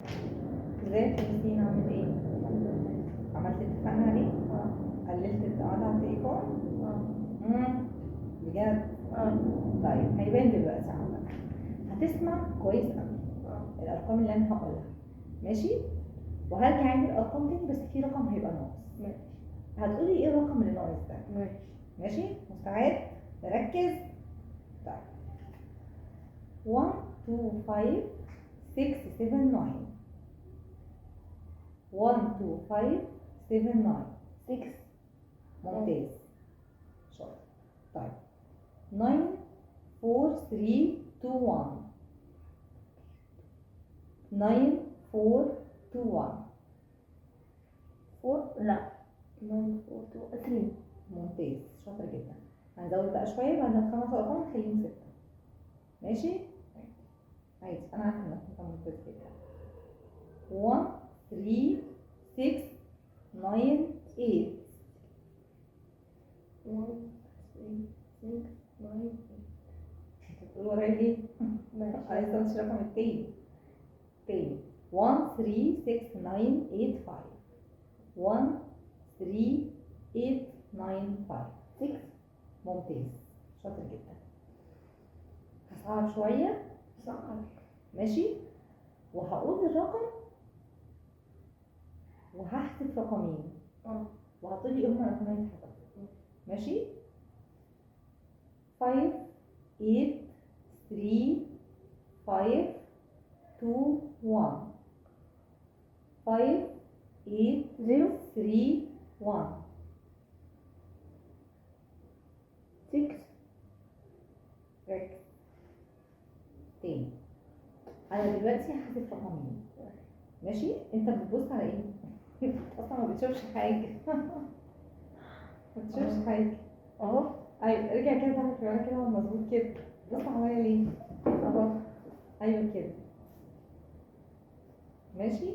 ازيك يا ياسين عامل ايه؟ عملت اتفقنا عليه؟ قللت القعدة على التليفون؟ بجد؟ طيب هيبان دلوقتي عندك. هتسمع كويس قوي الارقام اللي انا هقولها، ماشي؟ وهرجع اعمل ارقام تاني بس في رقم هيبقى ناقص. ماشي. هتقولي ايه الرقم اللي ناقص ده؟ ماشي. ماشي؟ مستعد؟ نركز؟ طيب 1 2 5 6 7 9 1 2 5 7 9 6. ممتاز، شاطر. طيب 9 4 3 2 1 9 4 2 1 4 لا 9 4 2 3. ممتاز، شاطر جدا. هنزود بقى شويه بعد الخمس ارقام نخليهم 6. ماشي؟ عادي، انا عارفه انك انت ممتاز جدا. 1 3 6 9 8 1 3 6 9 بتقول ورايا ليه؟ ماشي. عايزه امشي رقم التاني. 1 3 6 9 8 5 1 3 8 9 5 6. ممتاز، شاطر جدا. هصعب شويه. صعب. ماشي؟ وهقول الرقم وهحذف رقمين وهتقولي ايه هما الرقمين اللي اتحذفوا. ماشي؟ 5 8 3 5 2 1 5 8 0 3 1 6. ركز تاني. انا دلوقتي هحذف رقمين. ماشي؟ انت بتبص على ايه؟ انت اصلا ما بتشوفش حاجه. ما بتشوفش حاجه. اهو. ايوه ارجع كده تعمل كده كده مظبوط كده. بص عليا ليه؟ اهو. ايوه كده. ماشي؟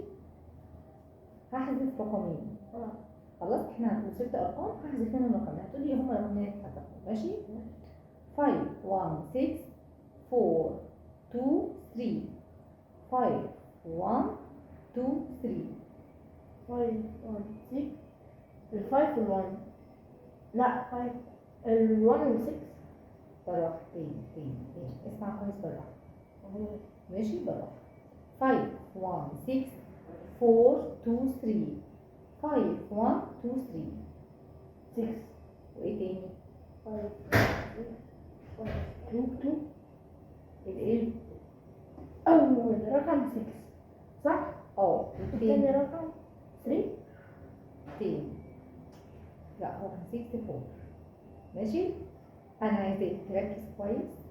هحذف رقمين. خلاص احنا وصلت ارقام هحذف منهم رقمين. هتقولي ايه هما الرقمين اللي اتحذفوا. ماشي؟ 5 1 6 4 2 3 5 1 2 3 5 1 6. ال 5 وال 1 لا 5 ال 1 وال 6. بالراحة تاني اسمع كويس بالراحة. ماشي بالراحة. 5 1 6 4 2 3 5 1 2 3 6. وايه تاني؟ 5 2 2. الايه؟ أول رقم 6 صح؟ والتاني الثاني رقم 3. تاني. لا هو كان 64. ماشي؟ انا عايزاك تركز كويس.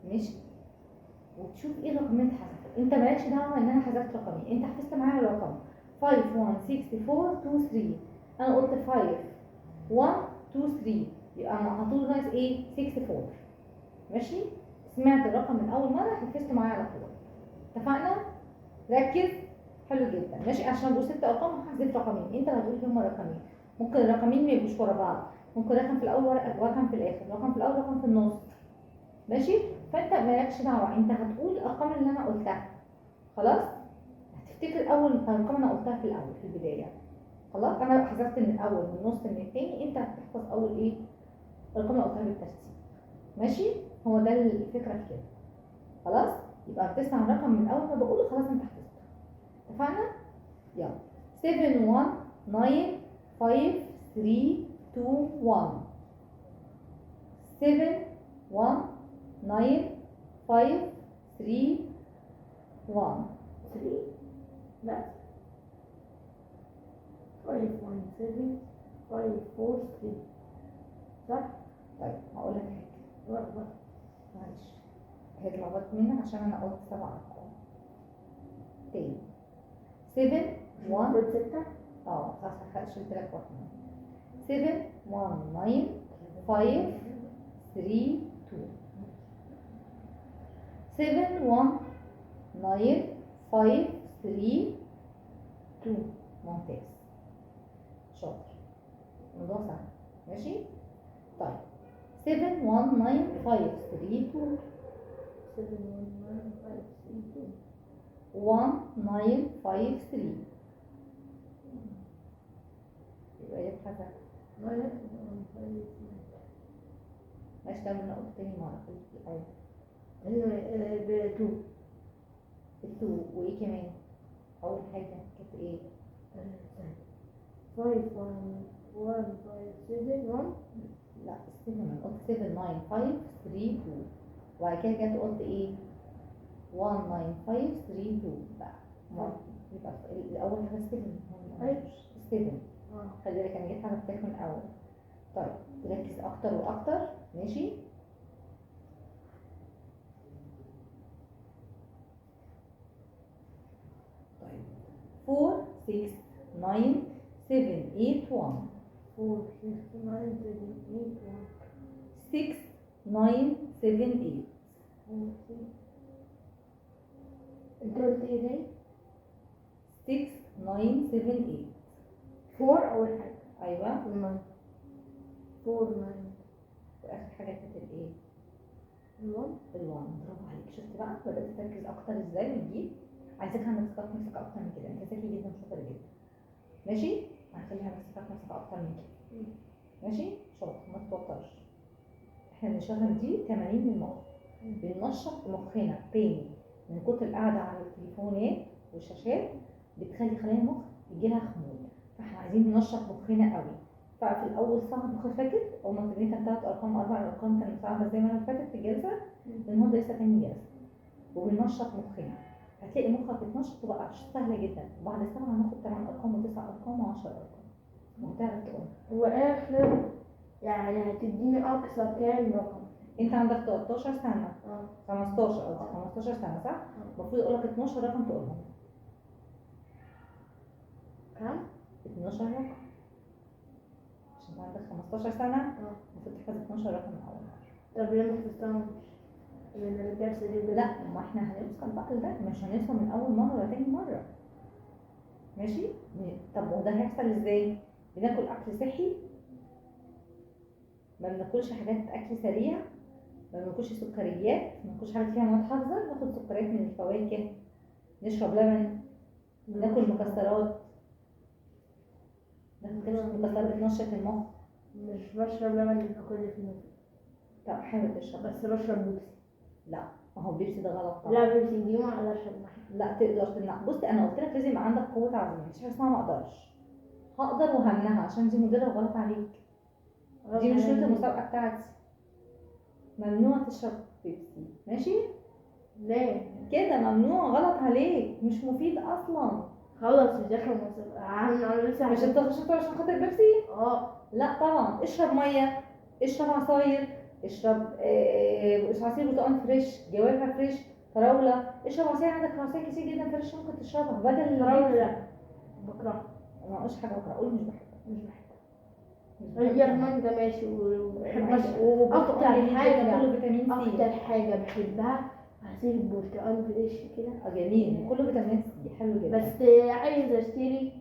ماشي؟ وتشوف ايه الرقمين اللي اتحذفوا. انت مالكش دعوه ان انا حذفت رقمين، انت حفظت معايا الرقم 5 1 6 4 2 3. انا قلت 5 1 2 3 يبقى انا هطول ناقص ايه؟ 64. ماشي؟ سمعت الرقم من اول مره حفظته معايا على طول. اتفقنا؟ ركز. حلو جدا. ماشي؟ عشان دول 6 ارقام هحذف رقمين، انت اللي هتقول هما رقمين. ممكن الرقمين ما يبقوش ورا بعض، ممكن رقم في الاول ورقم في الاخر، رقم في الاول رقم في النص. ماشي؟ فانت مالكش دعوه، انت هتقول الارقام اللي انا قلتها. خلاص؟ هتفتكر اول الارقام انا قلتها في الاول في البدايه. خلاص؟ انا حذفت من الاول من النص من الثاني، انت هتحفظ اول ايه؟ الارقام اللي قلتها بالترتيب. ماشي؟ هو ده الفكره في كده. خلاص؟ يبقى بتسمع الرقم من اول ما بقوله خلاص انت حفظته. اتفقنا؟ يلا 7 1 9 5 3 2 1 7 1 9 5 3 1 3 لا 5 1 7 5 4 3 صح؟ طيب هقول لك حاجه. غلط. معلش هي اتلخبطت منك عشان انا قلت 7 ارقام. تاني 7 1 قلت 6. صح شلت لك واحده. 7 1 9 5 3 2 7 1 9 5 3 2. ممتاز، شاطر. الموضوع سهل. ماشي؟ طيب 7 1 9 5 3 2 7 1 9 5 3 2 1 1953 يبقى يبحث. ماشي ده من قلت تاني مرة في الأول. ب2 التو وإيه كمان؟ أول حاجة كانت إيه؟ 5 1 5 7 1. لا 7 قلت 7 9 5 3 2 وبعد كده جت قلت إيه؟ 1 9 5 3 2 بقى يبقى الأول حاجة 7 7 خلي بالك أنا جيت حسبتك من الأول. طيب تركز أكتر وأكتر ماشي؟ طيب 4 6 9 7 8 1 4 6 9 7 8 1 6 9 7 8 انت قلت ايه تاني؟ 6 9 7 8 4 اول حاجة. أيوه 9 4 9 وآخر حاجة كانت الإيه؟ 1. الوان. برافو عليك. شفت بقى بدأت تركز أكتر إزاي وتجيب. عايزاك نفسك نفسك أكتر من كده. أنت ذكي جدا وشاطر جدا. ماشي؟ هنخليها نفسك أكتر من كده. ماشي؟ شاطر ما تتوترش. احنا بنشغل دي 80 من المخ. بننشط مخنا تاني من كتر القعدة على التليفونات والشاشات بتخلي خلايا المخ يجيلها خمول. فاحنا عايزين ننشط مخنا قوي. ففي الأول صعب المخ فاكر أول ما ابتديت كان 3 أرقام 4 أرقام كانت صعبة زي ما أنا فاتت في الجلسة. النهارده لسه تاني جلسة وبننشط مخنا. هتلاقي مخك اتنشط وبقى سهلة جدا. وبعد سنة هناخد 8 أرقام و9 أرقام و10 أرقام وهتعرف تقول. واخر يعني هتديني اقصى كام رقم؟ أنت عندك 13 سنة 15 قصدي 15 سنة صح؟ المفروض أقول لك 12 رقم تقولهم. كام؟ 12 رقم عشان أنت عندك 15 سنة المفروض تحفظ 12 رقم من أول مرة. طب ليه ما تستنوش من الجلسة دي؟ لا ما احنا هنوصل بقى لده مش هنوصل من أول مرة ولا تاني مرة. ماشي؟ طب وده هيحصل ازاي؟ بناكل أكل صحي، ما بناكلش حاجات أكل سريع، ما بناكلش سكريات، ما بناكلش حاجات فيها مواد حافظة، ناخد سكريات من الفواكه، نشرب لبن، ناكل مكسرات. ناكل مكسرات بتنشط المخ. مش بشرب لبن كل فيه. طب حاول تشرب. بس بشرب بيبسي. لا ما هو بيبسي ده غلط طبعا. لا بيبسي دي ما اقدرش امنعها. لا تقدر تمنع. بص انا قلت لك لازم يبقى عندك قوة عزيمة. مفيش حاجة اسمها ما اقدرش. هقدر وهمنعها عشان دي مضرة وغلط عليك. دي مش شروط المسابقة بتاعتي. ممنوع تشرب بيبسي ماشي؟ ليه؟ كده ممنوع غلط عليك مش مفيد اصلا. خلص مش داخل المسابقة. انا لسه مش انت خشيت عشان خاطر بيبسي؟ لا طبعا. اشرب ميه، اشرب عصاير، اشرب عصير برتقال فريش، جوافه فريش، فراوله. اشرب عصير. عندك عصاير كتير جدا فريش ممكن تشربها بدل الفراولة. لا بكرهها. ما قلتش حاجه بكره. قول مش بحبها. مش بحبها. هي المانجا ماشي وبحبها. اكتر حاجه كله فيتامين سي. اكتر حاجه بحبها عصير البرتقال فريش كده. جميل كله فيتامين سي حلو جدا. بس عايز اشتري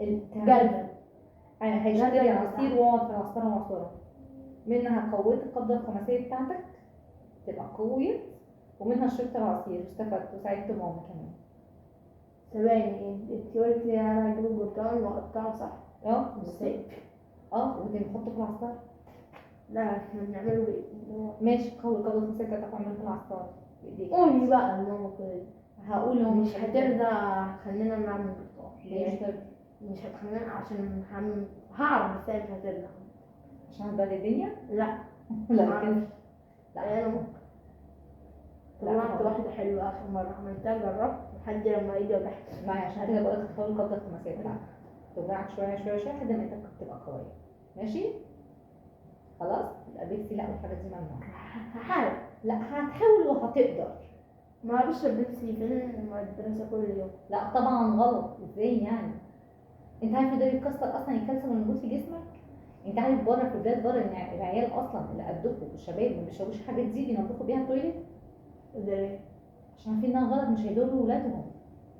الجلد. انا هيشتري عصير واقعد في العصاره معصره منها قويت القبضه الخماسيه بتاعتك تبقى قويه ومنها شربت العصير واستفدت وساعدت ماما كمان. ثواني انت قلتي انا اجيب البرتقال واقطعه صح؟ ازاي؟ وبنحطه في العصار. لا احنا بنعمله ماشي قوي القبضه الخماسيه بتاعتك تعمله في العصار بايديك. قولي بقى ماما كده. هقول مش هترضى خلينا نعمل برتقال. ليه مش هتخلينا عشان هعرف بس مش هترضى عشان هتبهدل الدنيا. لا لا كده لا انا ممكن. طلعت واحده حلوه اخر مره عملتها جربت لحد لما ايدي وجعت معايا عشان كده بقولك تحاول القبضه الخماسيه بتاعتك توجعك شويه شويه شويه لحد ما ايدك تبقى قويه. ماشي خلاص. يبقى بيبسي لا والحاجات دي ممنوعه. هحاول. لا هتحاول وهتقدر. ما بشرب بيبسي في المدرسه كل يوم. لا طبعا غلط. ازاي يعني؟ انت عارف ده بيكسر اصلا الكالسيوم اللي موجود في جسمك. انت عارف بره في البلاد بره ان العيال اصلا اللي قدكم الشباب ما بيشربوش الحاجات دي بينظفوا بيها التويليت. ازاي؟ عشان عارفين انها غلط مش هيضروا ولادهم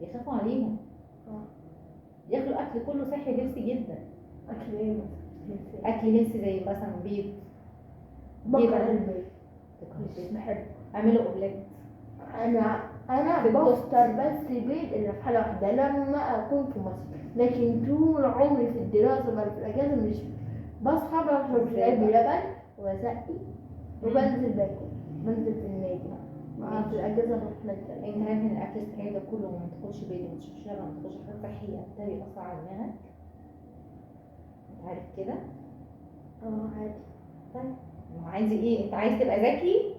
يخافوا عليهم. ياكلوا اكل كله صحي هيلثي جدا. اكل ايه؟ اكل هيلثي زي مثلا بيض. بكره البيض. مش بحب اعملوا اومليت. انا انا في بفطر بس بيض الا في حاله واحده لما اكون في مصر، لكن طول عمري في الدراسه ولا في الاجازه مش بصحى بشرب إزاي شاي بقى؟ بلبن واسقي وبنزل باكل، بنزل في النادي مع في الاجازه بروح نادي. انت عارف ان الاكل الصحي ده كله ما تاكلش بيض وما تشربش لبن وما تاكلش حاجات صحيه ده بيأثر على دماغك؟ انت عارف كده؟ عادي. طيب ما عايز ايه؟ انت عايز تبقى ذكي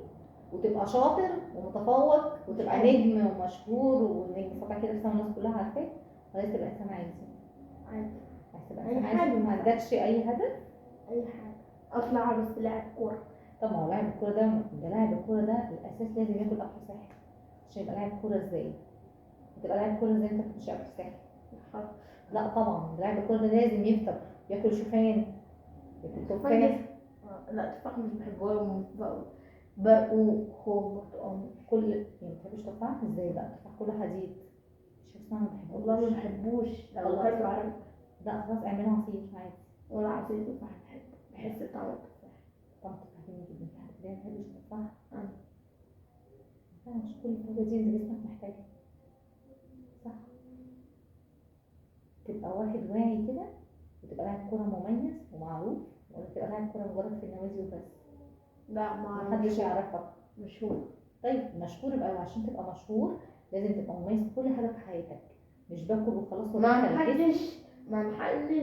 وتبقى شاطر ومتفوق وتبقى نجم ومشهور والنجم ساطع كده في الناس كلها عارفاك، ولا عايز تبقى انسان عادي؟ عادي. عايز تبقى أي انسان حاجة. عادي ما عندكش اي هدف؟ اي حاجه اطلع بس لاعب كوره. طب ما هو لاعب الكوره ده لاعب الكوره ده الاساس لازم ياكل اكل صحي عشان يبقى لاعب كوره. ازاي؟ تبقى لاعب كوره ازاي انت ما بتاكلش اكل صحي؟ لا طبعا لاعب الكوره ده لازم يفطر، ياكل شوفان، ياكل تفاح، لا تفاح مش بحبه بقوا خوخ برتقال. كل يعني ما بتحبش تفاح؟ ازاي بقى؟ التفاح كله حديد، مش اسمها ما بحبوش. والله ما بحبوش، لو خلاص. كان بعرف. لا خلاص اعمله عصير عادي. ولا عصير تفاح بحبه، بحس طعم التفاح. طعم التفاح جميل جدا، في حد كده ما بيحبش التفاح؟ أنا. لا مش كل الحاجات دي اللي جسمك محتاجها. صح؟ تبقى واحد واعي كده وتبقى لاعب كورة مميز ومعروف، ولا تبقى لاعب كورة مجرد في النوادي وبس لا ما محدش يعرفك؟ مش هو. طيب مشهور يبقى، عشان تبقى مشهور لازم تبقى مميز في كل حاجة في حياتك، مش باكل وخلاص ما وبدخل الجسم. محدش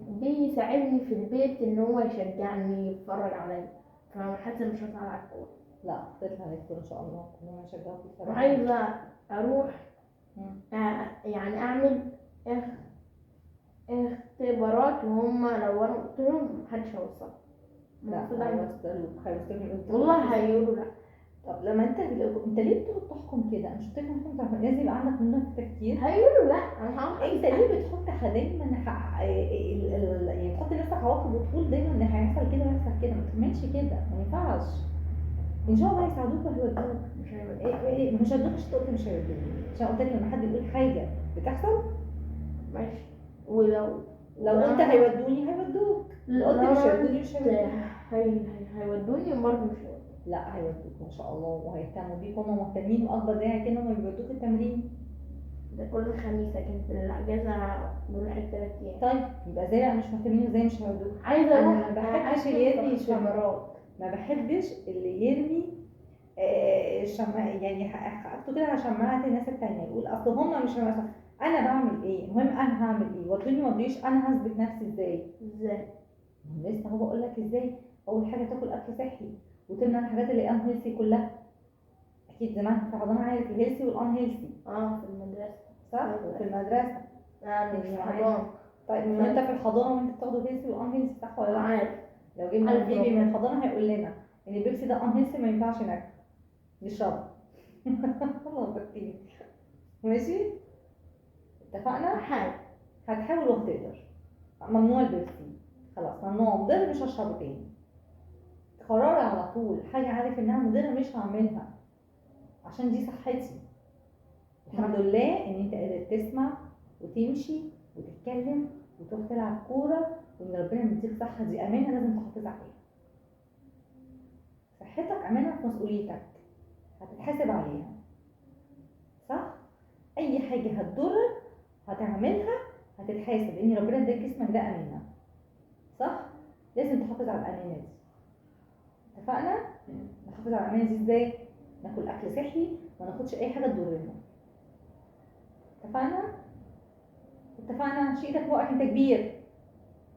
بيساعدني في البيت ان هو يشجعني يتفرج عليا، فحتى مش هطلع على الكورة. لا تطلع عليك كورة ان شاء الله، كلنا هنشجعك وتتفرج. وعايزة اروح يعني اعمل اختبارات، وهم لو انا قلت لهم محدش هيوصل. لا هيوصلوك والله هيقولوا لا. طب لما انت ليه بتقعد تحكم كده؟ انا مش قلت لك لازم يبقى عندك منك تفكير؟ هيقولوا لا. انا هعمل انت ليه بتحط دايما يعني تحط لنفسك عواقب وتقول دايما ان هيحصل كده ويحصل كده؟ ما تعملش كده، ما ينفعش. ان شاء الله هيساعدوك وهيودوك. مش هيقولوا مش هيودوك عشان تقول مش هيودوك، عشان قلت لك لما حد يقول حاجه بتحصل ماشي. ولو انت هيودوني هيودوك، لو قلت مش هيودوني مش هيودوك. هيودوني برضه مش هيودوني. لا هيودوك ما شاء الله وهيهتموا بيك، هم مهتمين واكبر داعي كده هم بيودوك التمرين. ده كل خميس، لكن في الاجازه بروح ال3 ايام. طيب يبقى ازاي بقى مش مهتمين وازاي مش هيودوك؟ عايزه انا اروح ما بحبش اللي يرمي شمرات. ما بحبش اللي يرمي يعني حقته كده على شماعة الناس التانية، يقول اصل هم مش مثلا انا بعمل ايه، المهم انا هعمل ايه، ودوني ما وديش، انا هثبت نفسي ازاي؟ لسه هو بقول لك ازاي. اول حاجه تاكل اكل صحي وتمنع الحاجات اللي ان هيلثي كلها. اكيد زمان في حضانه عارف الهيلثي والان هيلثي. في المدرسه. صح؟ وفي المدرسه. يعني مش حضانه. طيب من وانت في الحضانه وانت بتاخدوا هيلثي والان هيلثي صح ولا لا؟ عارف. لو جبنا بيبي من الحضانه هيقول لنا ان البيبسي ده ان هيلثي ما ينفعش ناكله نشربه. والله بكتير. ماشي؟ اتفقنا؟ هتحاول وهتقدر. ممنوع البيبسي، خلاص ممنوع، مضر، مش هشربه تاني. قرار على طول، حاجه عارف انها مضره مش هعملها عشان دي صحتي. الحمد لله ان انت قادر تسمع وتمشي وتتكلم وتروح تلعب كوره، وان ربنا مديك صحه، دي امانه لازم تحافظ عليها. صحتك امانه في مسؤوليتك، هتتحاسب عليها. صح؟ اي حاجه هتضرك هتعملها هتتحاسب، لان ربنا اداك جسمك ده امانه. صح؟ لازم تحافظ على الامانه دي. اتفقنا؟ نحافظ على الامانه دي ازاي؟ ناكل اكل صحي، ما ناخدش اي حاجه تضرنا. اتفقنا؟ شيل ايدك بقى، انت كبير.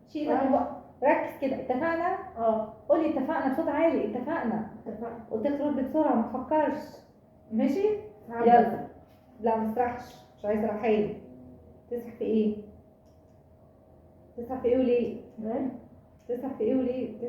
شيل ايدك بقى، ركز كده. اتفقنا؟ قولي اتفقنا بصوت عالي. اتفقنا. قلت لك رد بسرعه ما تفكرش. ماشي؟ يلا. لا ما تسرحش، مش عايزه رحيل. تسرح في ايه؟ وليه؟ تسرح في ايه وليه؟